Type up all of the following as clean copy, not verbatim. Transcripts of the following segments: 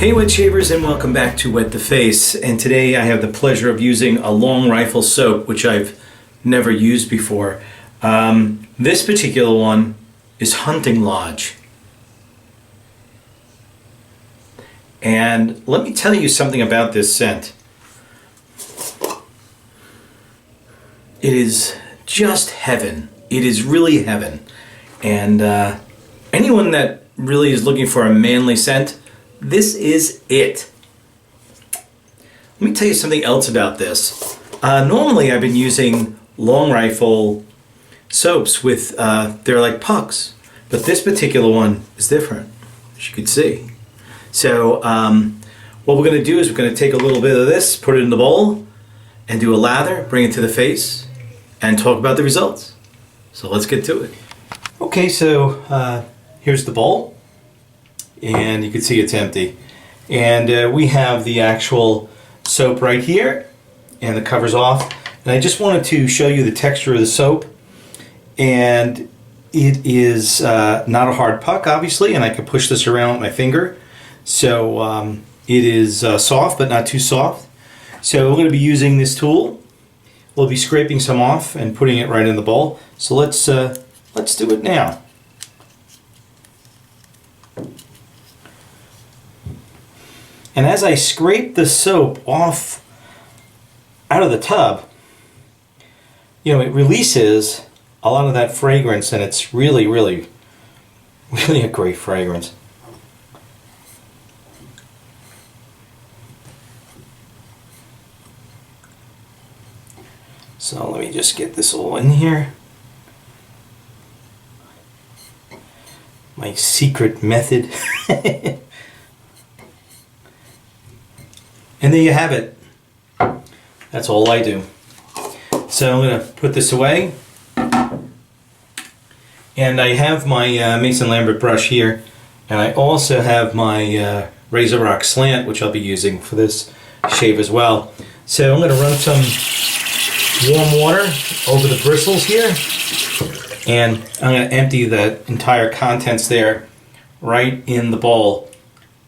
Hey wet shavers, and welcome back to Wet the Face. And today I have the pleasure of using a long rifle soap, which I've never used before. This particular one is Hunting Lodge. And let me tell you something about this scent. It is just heaven. It is really heaven. And anyone that really is looking for a manly scent, this is it. Let me tell you something else about this. Normally I've been using long rifle soaps with, they're like pucks. But this particular one is different, as you can see. So what we're going to do is we're going to take a little bit of this, put it in the bowl, and do a lather, bring it to the face, and talk about the results. So let's get to it. Okay, so here's the bowl. And you can see it's empty. And we have the actual soap right here, and the cover's off. And I just wanted to show you the texture of the soap. And it is not a hard puck, obviously, and I can push this around with my finger. So it is soft, but not too soft. So we're going to be using this tool. We'll be scraping some off and putting it right in the bowl. So let's do it now. And as I scrape the soap off out of the tub, you know, it releases a lot of that fragrance, and it's really a great fragrance. So let me just get this all in here. My secret method. And there you have it. That's all I do. So I'm going to put this away. And I have my Mason Lambert brush here. And I also have my Razor Rock Slant, which I'll be using for this shave as well. So I'm going to run some warm water over the bristles here. And I'm going to empty the entire contents there right in the bowl.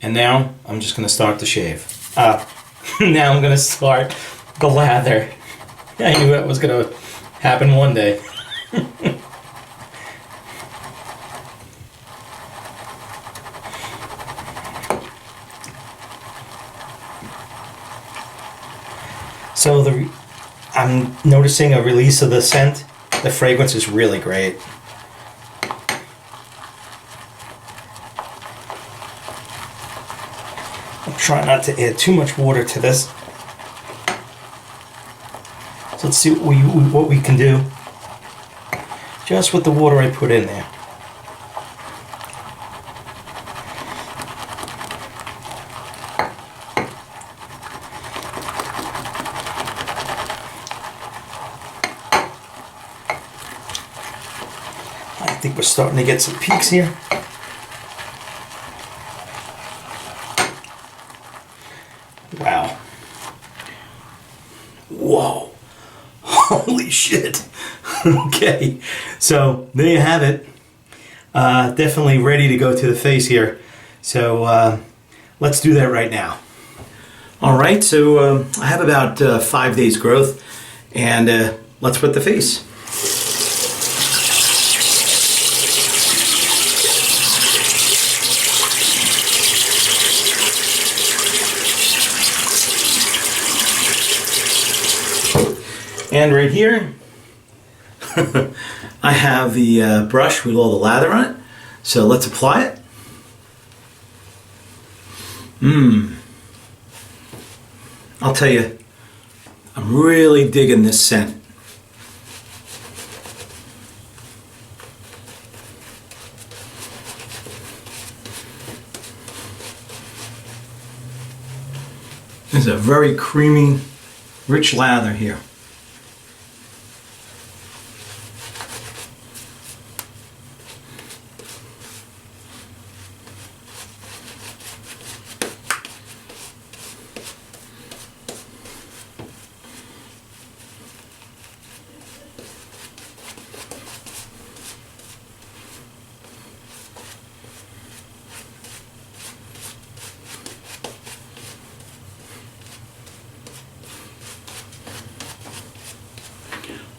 And now I'm just going to start the shave. Now I'm going to start the lather. I knew that was going to happen one day. So I'm noticing a release of the scent. The fragrance is really great. I'm trying not to add too much water to this. So let's see what we can do just with the water I put in there. I think we're starting to get some peaks here. Wow. Whoa. Holy shit. Okay. So there you have it. Definitely ready to go to the face here. So let's do that right now. Alright, so I have about 5 days growth, and let's put the face. And right here, I have the brush with all the lather on it. So let's apply it. I'll tell you, I'm really digging this scent. There's a very creamy, rich lather here.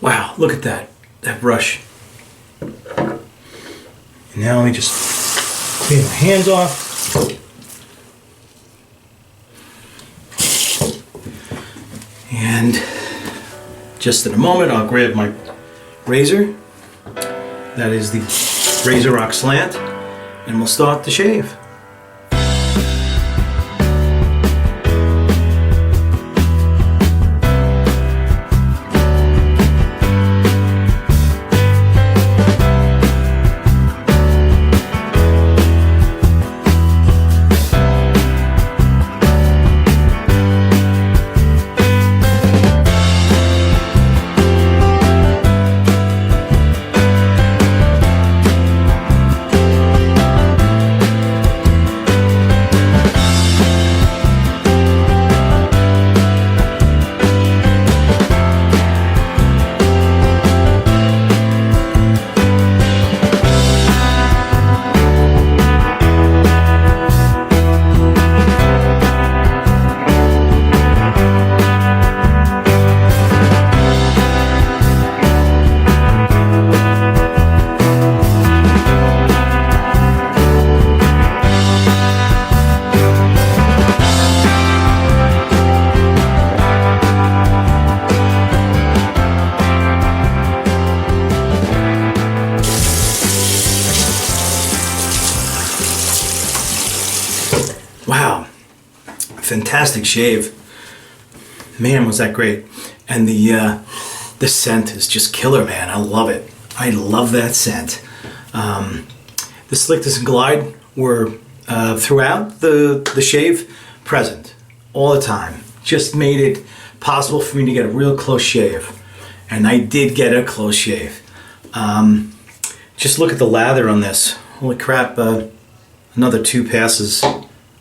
Wow, look at that brush. And now let me just clean my hands off. And just in a moment, I'll grab my razor. That is the Razor Rock Slant, and we'll start the shave. Wow, fantastic shave. Man, was that great. And the scent is just killer, man. I love it. I love that scent. The slickness and glide were throughout the shave present all the time. Just made it possible for me to get a real close shave. And I did get a close shave. Just look at the lather on this. Holy crap, another 2 passes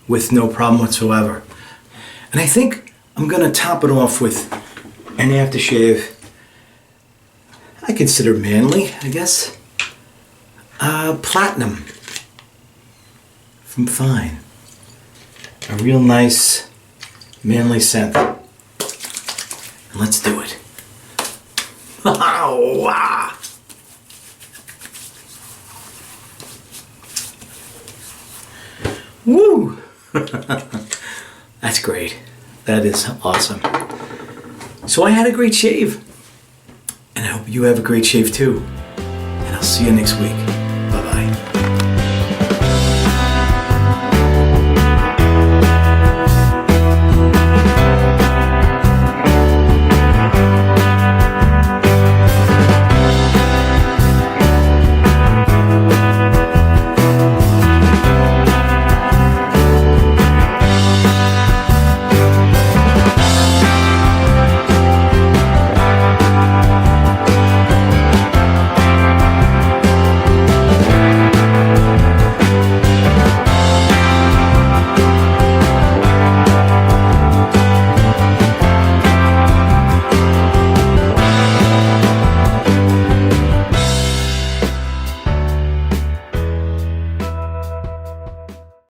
with no problem whatsoever. And I think I'm gonna top it off with an aftershave I consider manly, I guess. Platinum from Fine. A real nice manly scent. And let's do it. Wow. Woo! That's great. That is awesome. So I had a great shave. And I hope you have a great shave too. And I'll see you next week.